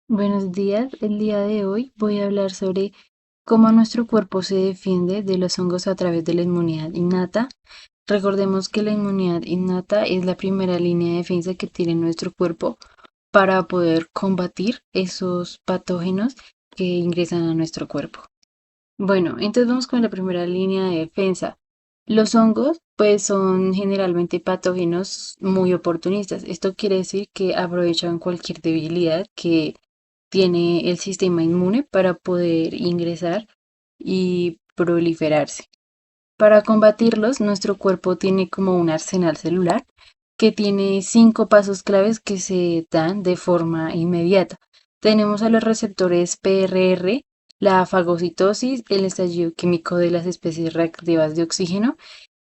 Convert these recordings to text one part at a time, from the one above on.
Buenos días, el día de hoy voy a hablar sobre cómo nuestro cuerpo se defiende de los hongos a través de la inmunidad innata. Recordemos que la inmunidad innata es la primera línea de defensa que tiene nuestro cuerpo para poder combatir esos patógenos que ingresan a nuestro cuerpo. Bueno, entonces vamos con la primera línea de defensa. Los hongos, pues, son generalmente patógenos muy oportunistas. Esto quiere decir que aprovechan cualquier debilidad que tiene el sistema inmune para poder ingresar y proliferarse. Para combatirlos, nuestro cuerpo tiene como un arsenal celular que tiene 5 pasos claves que se dan de forma inmediata. Tenemos a los receptores PRR, la fagocitosis, el estallido químico de las especies reactivas de oxígeno,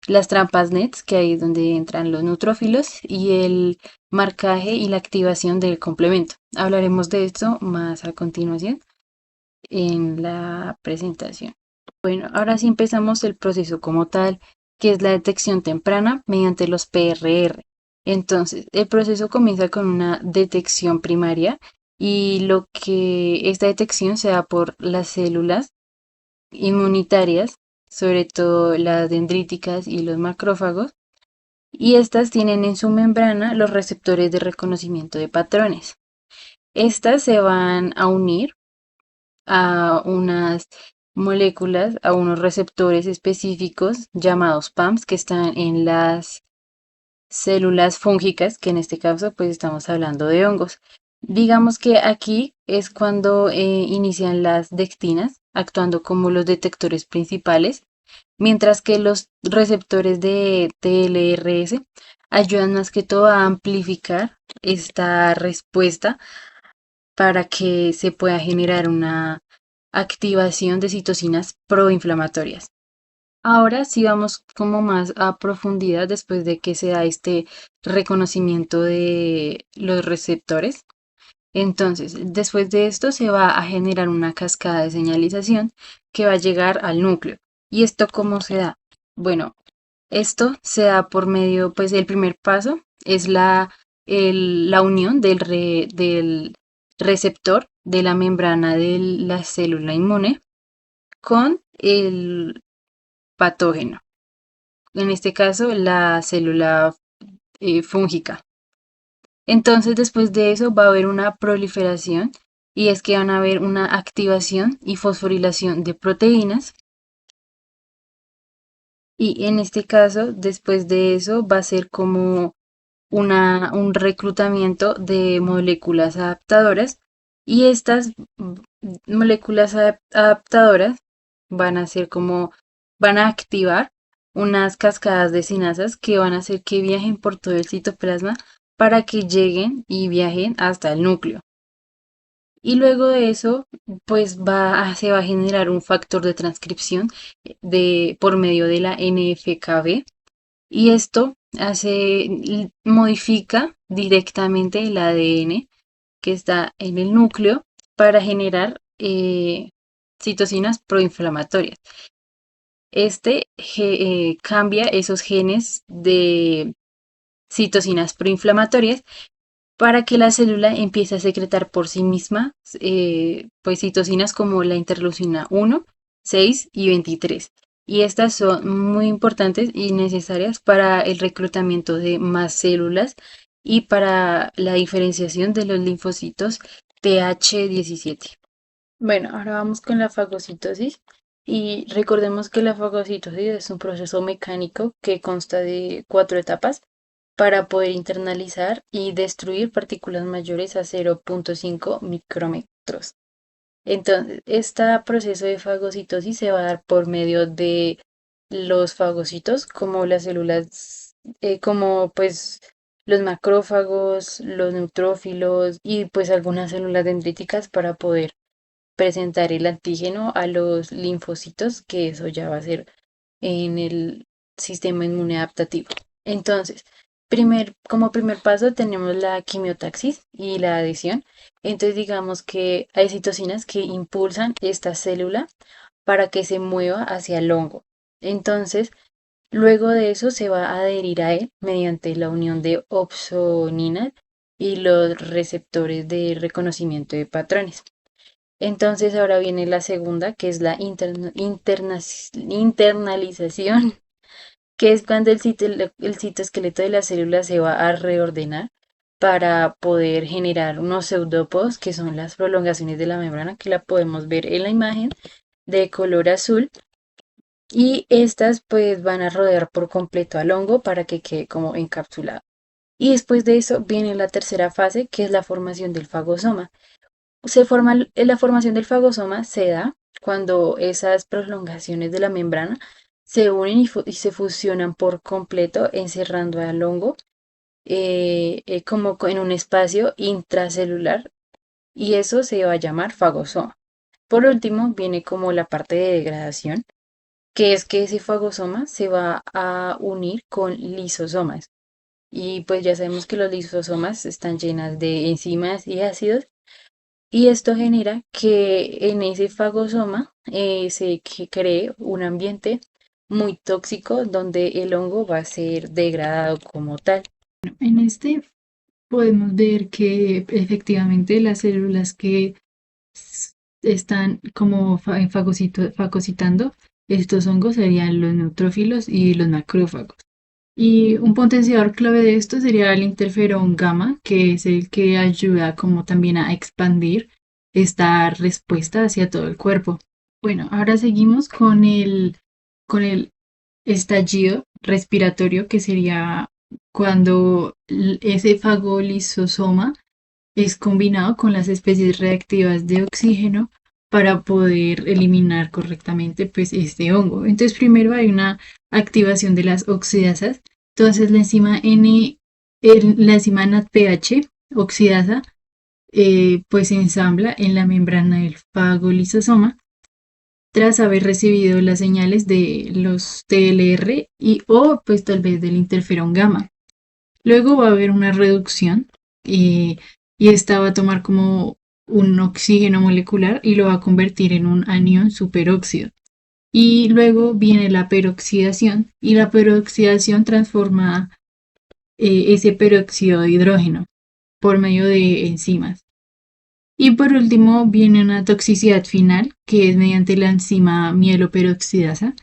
las trampas NETs, que ahí es donde entran los neutrófilos, y el marcaje y la activación del complemento. Hablaremos de esto más a continuación en la presentación. Bueno, ahora sí empezamos el proceso como tal, que es la detección temprana mediante los PRR. Entonces, el proceso comienza con una detección primaria y lo que esta detección se da por las células inmunitarias, sobre todo las dendríticas y los macrófagos, y estas tienen en su membrana los receptores de reconocimiento de patrones. Estas se van a unir a unas moléculas, a unos receptores específicos llamados PAMs que están en las células fúngicas, que en este caso pues estamos hablando de hongos. Digamos que aquí es cuando inician las dectinas, actuando como los detectores principales, mientras que los receptores de TLRS ayudan más que todo a amplificar esta respuesta para que se pueda generar una activación de citocinas proinflamatorias. Ahora sí vamos como más a profundidad después de que se da este reconocimiento de los receptores. Entonces, después de esto se va a generar una cascada de señalización que va a llegar al núcleo. ¿Y esto cómo se da? Bueno, esto se da por medio, pues el primer paso es la unión del receptor de la membrana de la célula inmune con el patógeno, en este caso la célula fúngica. Entonces, después de eso va a haber una proliferación y es que van a haber una activación y fosforilación de proteínas. Y en este caso, después de eso, va a ser como un reclutamiento de moléculas adaptadoras y estas moléculas adaptadoras van a ser como, van a activar unas cascadas de sinasas que van a hacer que viajen por todo el citoplasma para que lleguen y viajen hasta el núcleo. Y luego de eso, pues se va a generar un factor de transcripción por medio de la NFKB y esto modifica directamente el ADN que está en el núcleo para generar citocinas proinflamatorias. Cambia esos genes de citocinas proinflamatorias para que la célula empiece a secretar por sí misma pues citocinas como la interleucina 1, 6 y 23. Y estas son muy importantes y necesarias para el reclutamiento de más células y para la diferenciación de los linfocitos TH17. Bueno, ahora vamos con la fagocitosis y recordemos que la fagocitosis es un proceso mecánico que consta de 4 etapas para poder internalizar y destruir partículas mayores a 0,5 micrómetros. Entonces, este proceso de fagocitosis se va a dar por medio de los fagocitos, como las células, como pues los macrófagos, los neutrófilos y pues algunas células dendríticas para poder presentar el antígeno a los linfocitos, que eso ya va a ser en el sistema inmune adaptativo. Entonces, como primer paso tenemos la quimiotaxis y la adhesión. Entonces, digamos que hay citocinas que impulsan esta célula para que se mueva hacia el hongo. Entonces, luego de eso se va a adherir a él mediante la unión de opsoninas y los receptores de reconocimiento de patrones. Entonces ahora viene la segunda, que es la internalización, que es cuando el citoesqueleto de la célula se va a reordenar para poder generar unos pseudópodos, que son las prolongaciones de la membrana, que la podemos ver en la imagen de color azul. Y estas pues van a rodear por completo al hongo para que quede como encapsulado. Y después de eso viene la tercera fase, que es la formación del fagosoma. La formación del fagosoma se da cuando esas prolongaciones de la membrana se unen y se fusionan por completo, encerrando al hongo como en un espacio intracelular, y eso se va a llamar fagosoma. Por último, viene como la parte de degradación, que es que ese fagosoma se va a unir con lisosomas. Y pues ya sabemos que los lisosomas están llenas de enzimas y ácidos, y esto genera que en ese fagosoma cree un ambiente muy tóxico donde el hongo va a ser degradado como tal. En este podemos ver que efectivamente las células que están como fagocitando estos hongos serían los neutrófilos y los macrófagos. Y un potenciador clave de esto sería el interferón gamma, que es el que ayuda como también a expandir esta respuesta hacia todo el cuerpo. Bueno, ahora seguimos con el estallido respiratorio, que sería cuando ese fagolisosoma es combinado con las especies reactivas de oxígeno para poder eliminar correctamente pues este hongo. Entonces primero hay una activación de las oxidasas. Entonces la enzima NADPH oxidasa pues se ensambla en la membrana del fagolisosoma tras haber recibido las señales de los TLR y o pues tal vez del interferón gamma. Luego va a haber una reducción eh, y esta va a tomar como un oxígeno molecular y lo va a convertir en un anión superóxido. Y luego viene la peroxidación y la peroxidación transforma ese peróxido de hidrógeno por medio de enzimas. Y por último viene una toxicidad final que es mediante la enzima mieloperoxidasa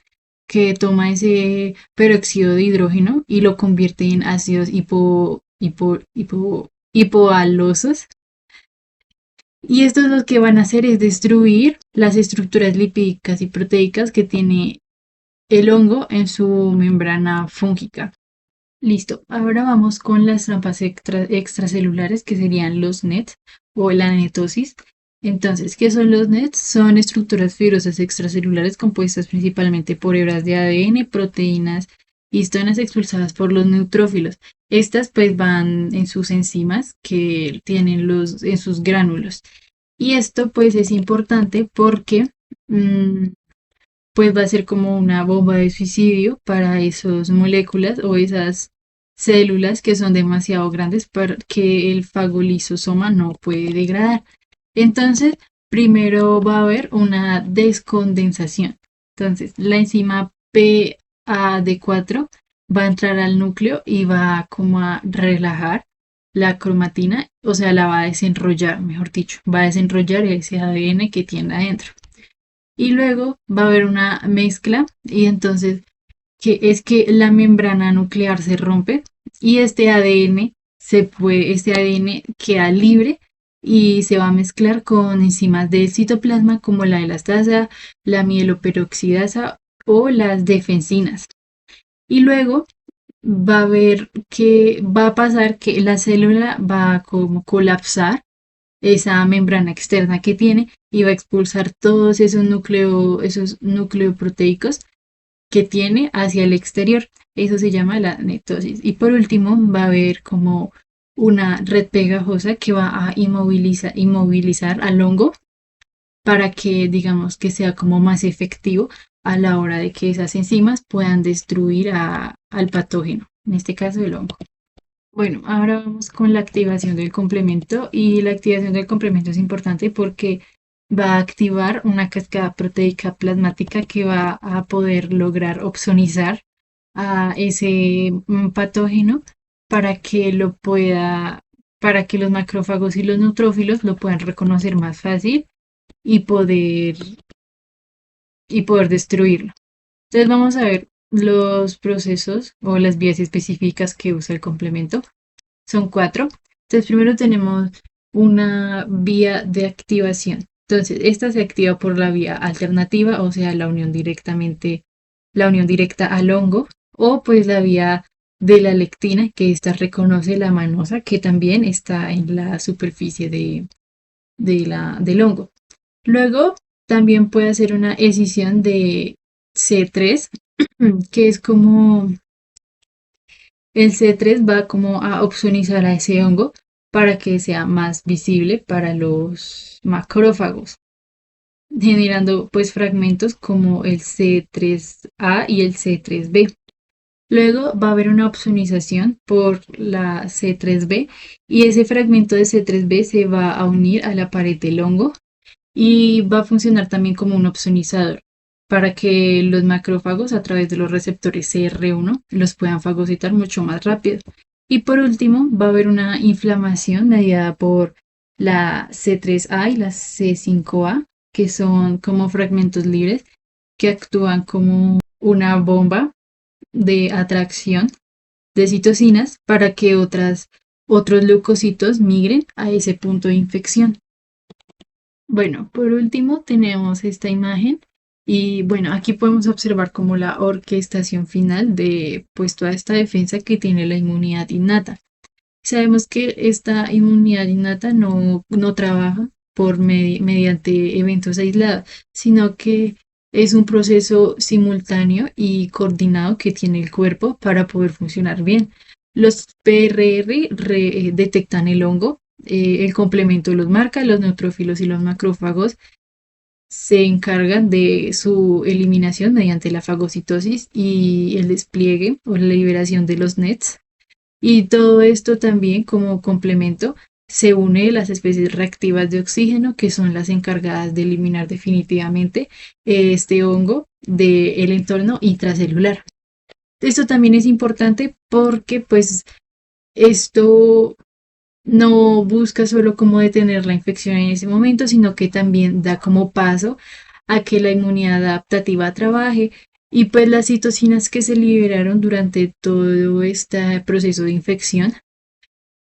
que toma ese peróxido de hidrógeno y lo convierte en ácidos hipoalosos. Y estos lo que van a hacer es destruir las estructuras lipídicas y proteicas que tiene el hongo en su membrana fúngica. Listo, ahora vamos con las trampas extracelulares que serían los NETs o la netosis. Entonces, ¿qué son los NETs? Son estructuras fibrosas extracelulares compuestas principalmente por hebras de ADN, proteínas, histonas expulsadas por los neutrófilos. Estas pues van en sus enzimas que tienen en sus gránulos. Y esto pues es importante porque mm, pues va a ser como una bomba de suicidio para esas moléculas o esas células que son demasiado grandes para que el fagolisosoma no puede degradar. Entonces, primero va a haber una descondensación. Entonces, la enzima PAD4 va a entrar al núcleo y va como a relajar la cromatina, o sea, la va a desenrollar, mejor dicho, va a desenrollar ese ADN que tiene adentro. Y luego va a haber una mezcla y entonces que la membrana nuclear se rompe y este ADN queda libre y se va a mezclar con enzimas del citoplasma como la elastasa, la mieloperoxidasa o las defensinas. Y luego va a ver que va a pasar que la célula va a como colapsar esa membrana externa que tiene y va a expulsar todos esos nucleoproteicos que tiene hacia el exterior. Eso se llama la netosis. Y por último, va a haber como una red pegajosa que va a inmovilizar al hongo para que digamos que sea como más efectivo a la hora de que esas enzimas puedan destruir al patógeno, en este caso el hongo. Bueno, ahora vamos con la activación del complemento y la activación del complemento es importante porque va a activar una cascada proteica plasmática que va a poder lograr opsonizar a ese patógeno para que lo pueda para que los macrófagos y los neutrófilos lo puedan reconocer más fácil y poder destruirlo. Entonces vamos a ver los procesos o las vías específicas que usa el complemento. Son cuatro. Entonces primero tenemos una vía de activación. Entonces esta se activa por la vía alternativa, o sea, la unión directa al hongo, o pues la vía de la lectina, que esta reconoce la manosa, que también está en la superficie del hongo. Luego también puede hacer una escisión de C3, que es como el C3 va como a opsonizar a ese hongo para que sea más visible para los macrófagos, generando pues fragmentos como el C3A y el C3B. Luego va a haber una opsonización por la C3B y ese fragmento de C3B se va a unir a la pared del hongo y va a funcionar también como un opsonizador para que los macrófagos a través de los receptores CR1 los puedan fagocitar mucho más rápido. Y por último, va a haber una inflamación mediada por la C3A y la C5A, que son como fragmentos libres que actúan como una bomba de atracción de citocinas para que otros leucocitos migren a ese punto de infección. Bueno, por último tenemos esta imagen y bueno, aquí podemos observar como la orquestación final de pues toda esta defensa que tiene la inmunidad innata. Sabemos que esta inmunidad innata no trabaja mediante eventos aislados, sino que es un proceso simultáneo y coordinado que tiene el cuerpo para poder funcionar bien. Los PRR detectan el hongo, el complemento los marca, los neutrófilos y los macrófagos se encargan de su eliminación mediante la fagocitosis y el despliegue o la liberación de los NETs. Y todo esto también como complemento se une a las especies reactivas de oxígeno, que son las encargadas de eliminar definitivamente este hongo del entorno intracelular. Esto también es importante porque pues esto no busca solo como detener la infección en ese momento, sino que también da como paso a que la inmunidad adaptativa trabaje y pues las citocinas que se liberaron durante todo este proceso de infección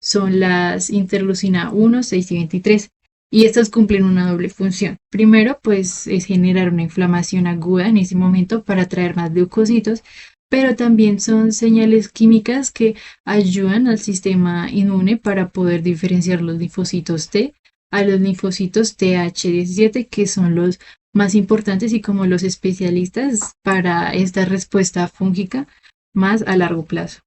son las interleucina 1, 6 y 23. Y estas cumplen una doble función. Primero, pues es generar una inflamación aguda en ese momento para atraer más leucocitos, pero también son señales químicas que ayudan al sistema inmune para poder diferenciar los linfocitos T a los linfocitos TH17, que son los más importantes y como los especialistas para esta respuesta fúngica más a largo plazo.